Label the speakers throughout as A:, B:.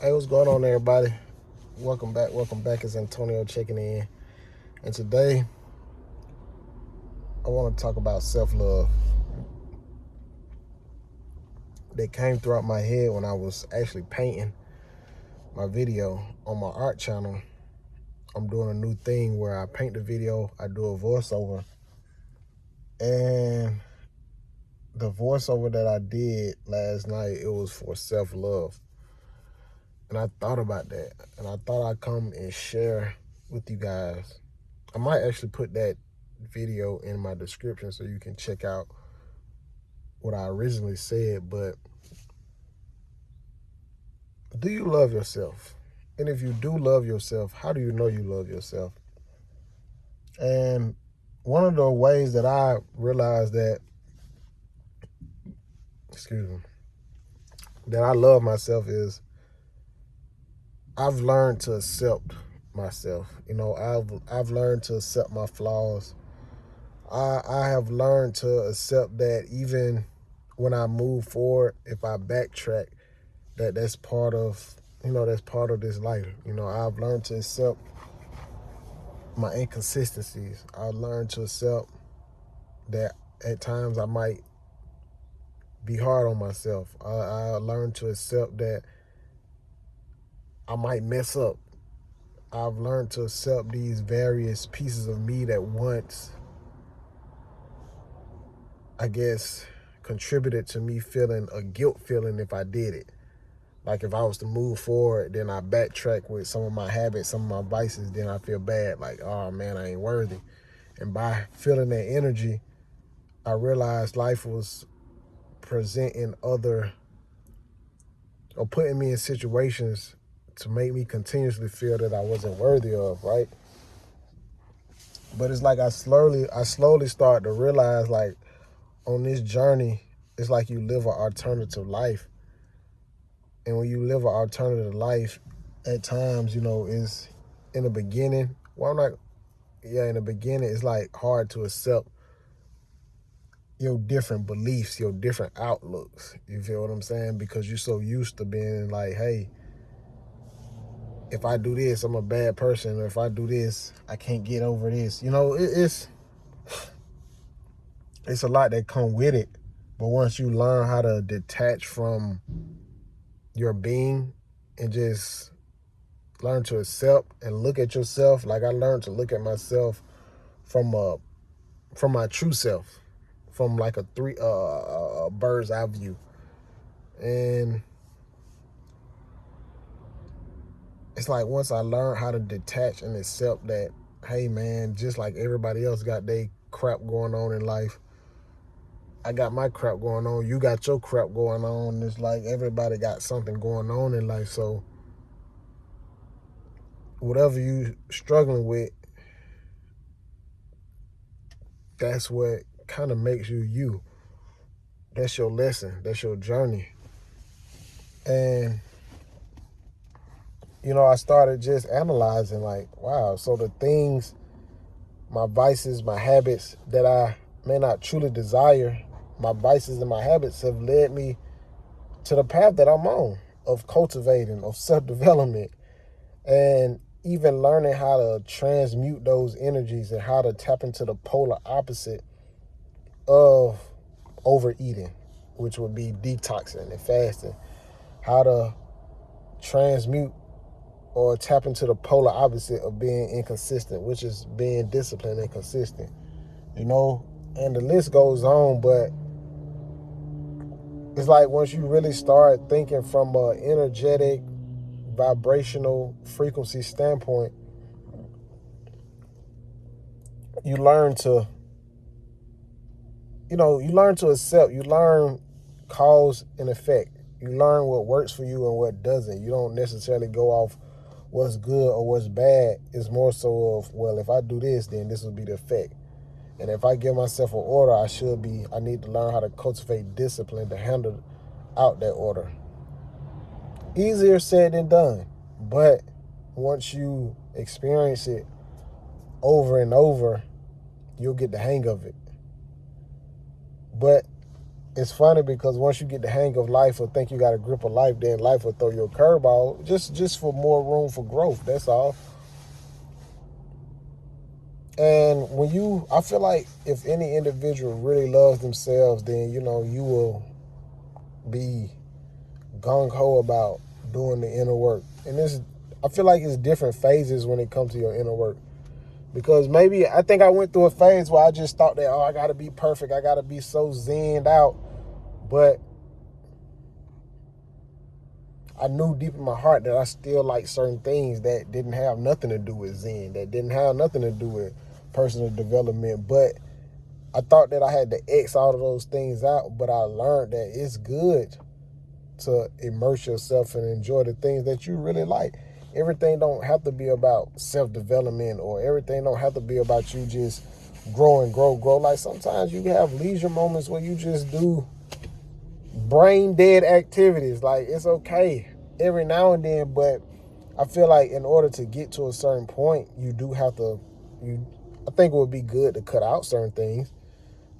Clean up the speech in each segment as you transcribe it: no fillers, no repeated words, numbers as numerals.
A: Hey, what's going on, everybody? Welcome back. Welcome back. It's Antonio checking in. And today, I want to talk about self-love. That came throughout my head when I was actually painting my video on my art channel. I'm doing a new thing where I paint the video, I do a voiceover. And the voiceover that I did last night, it was for self-love. And I thought about that. And I thought I'd come and share with you guys. I might actually put that video in my description so you can check out what I originally said. But do you love yourself? And if you do love yourself, how do you know you love yourself? And one of the ways that I realized that, that I love myself is I've learned to accept myself. I've learned to accept my flaws. I have learned to accept that even when I move forward, if I backtrack, that's part of this life. I've learned to accept my inconsistencies. I've learned to accept that at times I might be hard on myself. I learned to accept that I might mess up. I've learned to accept these various pieces of me that once, I guess, contributed to me feeling a guilt feeling if I did it. Like if I was to move forward, then I backtrack with some of my habits, some of my vices, then I feel bad. Like, oh man, I ain't worthy. And by feeling that energy, I realized life was presenting other or putting me in situations to make me continuously feel that I wasn't worthy of, right? But it's like I slowly started to realize, like, on this journey, it's like you live an alternative life. And when you live an alternative life, at times, is in the beginning, in the beginning, it's like hard to accept your different beliefs, your different outlooks. You feel what I'm saying? Because you're so used to being like, hey, if I do this, I'm a bad person. Or if I do this, I can't get over this. It's a lot that come with it. But once you learn how to detach from your being and just learn to accept and look at yourself, like I learned to look at myself from my true self, from like a bird's eye view. And it's like once I learned how to detach and accept that, hey man, just like everybody else got their crap going on in life, I got my crap going on, you got your crap going on. It's like everybody got something going on in life. So whatever you struggling with, that's what kind of makes you you. That's your lesson. That's your journey. And I started just analyzing, like, wow, so the things, my vices, my habits that I may not truly desire, my vices and my habits have led me to the path that I'm on of cultivating, of self-development, and even learning how to transmute those energies and how to tap into the polar opposite of overeating, which would be detoxing and fasting. How to transmute or tap into the polar opposite of being inconsistent, which is being disciplined and consistent. And the list goes on, but it's like once you really start thinking from an energetic, vibrational frequency standpoint, you learn to, accept, you learn cause and effect. You learn what works for you and what doesn't. You don't necessarily go off what's good or what's bad. It's more so of, well, if I do this, then this will be the effect. And if I give myself an order, I need to learn how to cultivate discipline to handle out that order. Easier said than done. But once you experience it over and over, you'll get the hang of it. But it's funny because once you get the hang of life or think you got a grip of life, then life will throw you a curveball just for more room for growth. That's all. And I feel like if any individual really loves themselves, then, you will be gung-ho about doing the inner work. And I feel like it's different phases when it comes to your inner work. Because I think I went through a phase where I just thought that, I got to be perfect. I got to be so zenned out. But I knew deep in my heart that I still like certain things that didn't have nothing to do with Zen, that didn't have nothing to do with personal development. But I thought that I had to X all of those things out. But I learned that it's good to immerse yourself and enjoy the things that you really like. Everything don't have to be about self-development, or everything don't have to be about you just grow and grow. Like sometimes you have leisure moments where you just do brain dead activities. Like it's okay every now and then, but I feel like in order to get to a certain point, you do have to, I think it would be good to cut out certain things.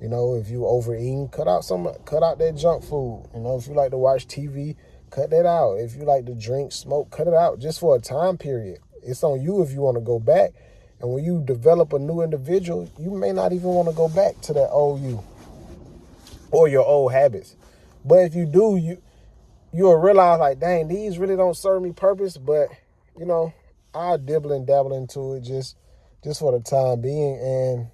A: If you overeating, cut out that junk food. If you like to watch TV, cut that out. If you like to drink, smoke, cut it out just for a time period. It's on you if you want to go back. And when you develop a new individual, you may not even want to go back to that old you or your old habits. But if you do, you'll realize like, dang, these really don't serve me purpose. But, I'll dibble and dabble into it just for the time being. And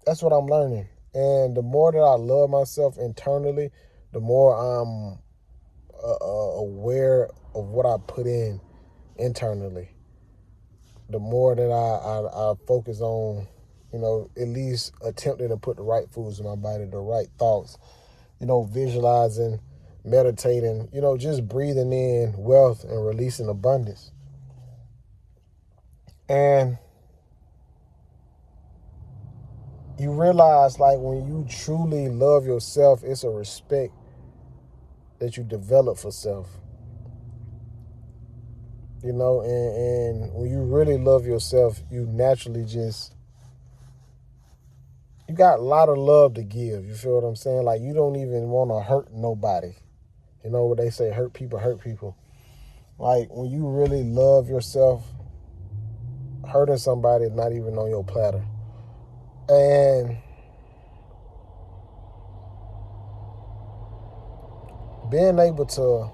A: that's what I'm learning. And the more that I love myself internally, the more I'm aware of what I put in internally. The more that I focus on, at least attempting to put the right foods in my body, the right thoughts, visualizing, meditating, just breathing in wealth and releasing abundance. And you realize, like, when you truly love yourself, it's a respect that you develop for self. And when you really love yourself, you naturally you got a lot of love to give. You feel what I'm saying? Like, you don't even want to hurt nobody. What they say, hurt people hurt people. Like, when you really love yourself, hurting somebody is not even on your platter. And being able to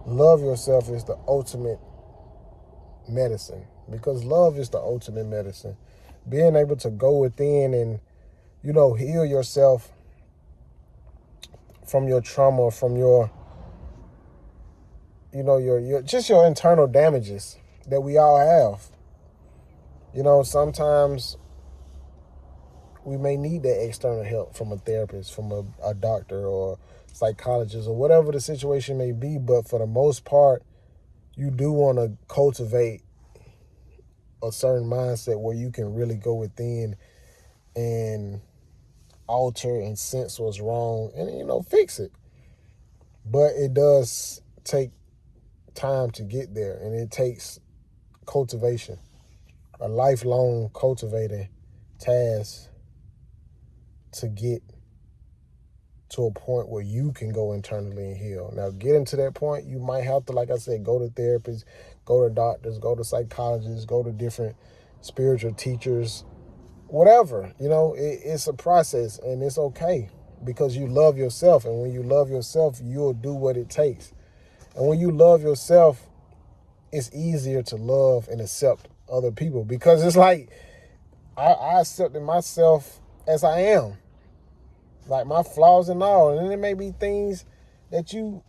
A: love yourself is the ultimate medicine, because love is the ultimate medicine. Being able to go within and, heal yourself from your trauma, from your, your just your internal damages that we all have. Sometimes we may need that external help from a therapist, from a doctor or psychologist, or whatever the situation may be. But for the most part, you do want to cultivate a certain mindset where you can really go within and alter and sense what's wrong and, fix it. But it does take time to get there, and it takes cultivation, a lifelong cultivating task to get to a point where you can go internally and heal. Now, getting to that point, you might have to, like I said, go to therapists, go to doctors, go to psychologists, go to different spiritual teachers, whatever. It's a process, and it's okay, because you love yourself. And when you love yourself, you'll do what it takes. And when you love yourself, it's easier to love and accept other people, because it's like I accepted myself as I am, like my flaws and all. And then there may be things that you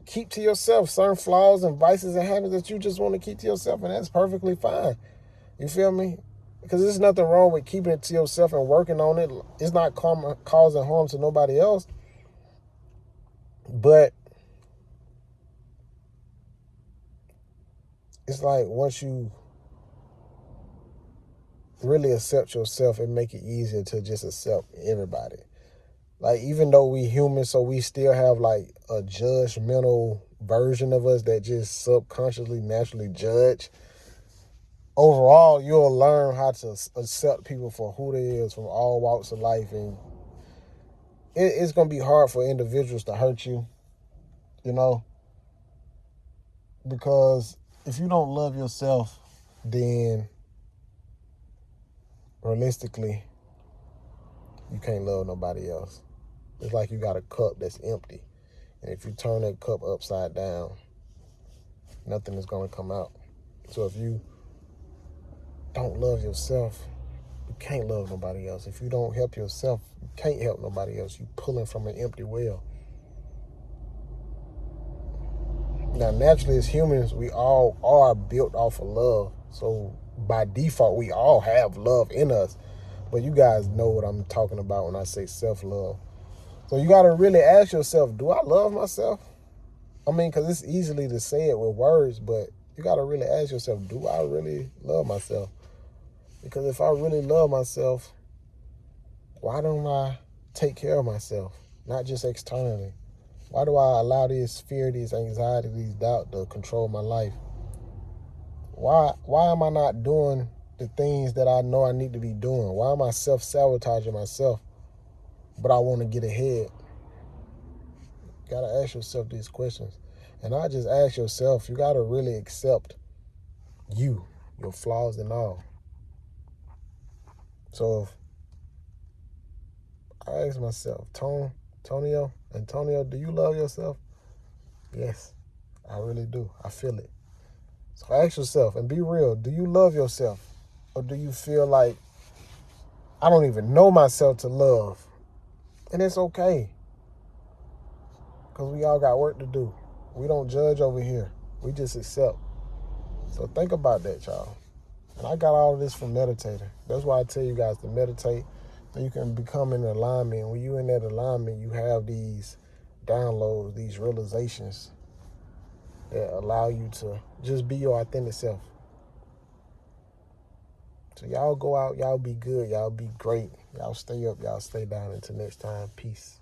A: keep to yourself, certain flaws and vices and habits that you just want to keep to yourself, and that's perfectly fine. You feel me? Because there's nothing wrong with keeping it to yourself and working on it. It's not causing harm to nobody else. But it's like once you really accept yourself, it make it easier to just accept everybody. Like, even though we human, so we still have like a judgmental version of us that just subconsciously, naturally judge. Overall, you'll learn how to accept people for who they is from all walks of life, and it's going to be hard for individuals to hurt you, you know, because if you don't love yourself, then realistically, you can't love nobody else. It's like you got a cup that's empty. And if you turn that cup upside down, nothing is going to come out. So if you don't love yourself, you can't love nobody else. If you don't help yourself, you can't help nobody else. You pulling from an empty well. Now, naturally, as humans, we all are built off of love. So by default, we all have love in us. But you guys know what I'm talking about when I say self-love. So you got to really ask yourself, do I love myself? I mean, because it's easily to say it with words, but you got to really ask yourself, do I really love myself? Because if I really love myself, why don't I take care of myself? Not just externally. Why do I allow this fear, this anxiety, this doubt to control my life? Why am I not doing the things that I know I need to be doing? Why am I self-sabotaging myself, but I want to get ahead? You got to ask yourself these questions. And not just ask yourself, you got to really accept you, your flaws and all. So if I ask myself, Antonio, do you love yourself? Yes, I really do. I feel it. So ask yourself and be real. Do you love yourself? Or do you feel like I don't even know myself to love? And it's okay. Because we all got work to do. We don't judge over here. We just accept. So think about that, y'all. And I got all of this from meditating. That's why I tell you guys to meditate so you can become in alignment. When you're in that alignment, you have these downloads, these realizations that allow you to just be your authentic self. So y'all go out, y'all be good, y'all be great. Y'all stay up, y'all stay down. Until next time, peace.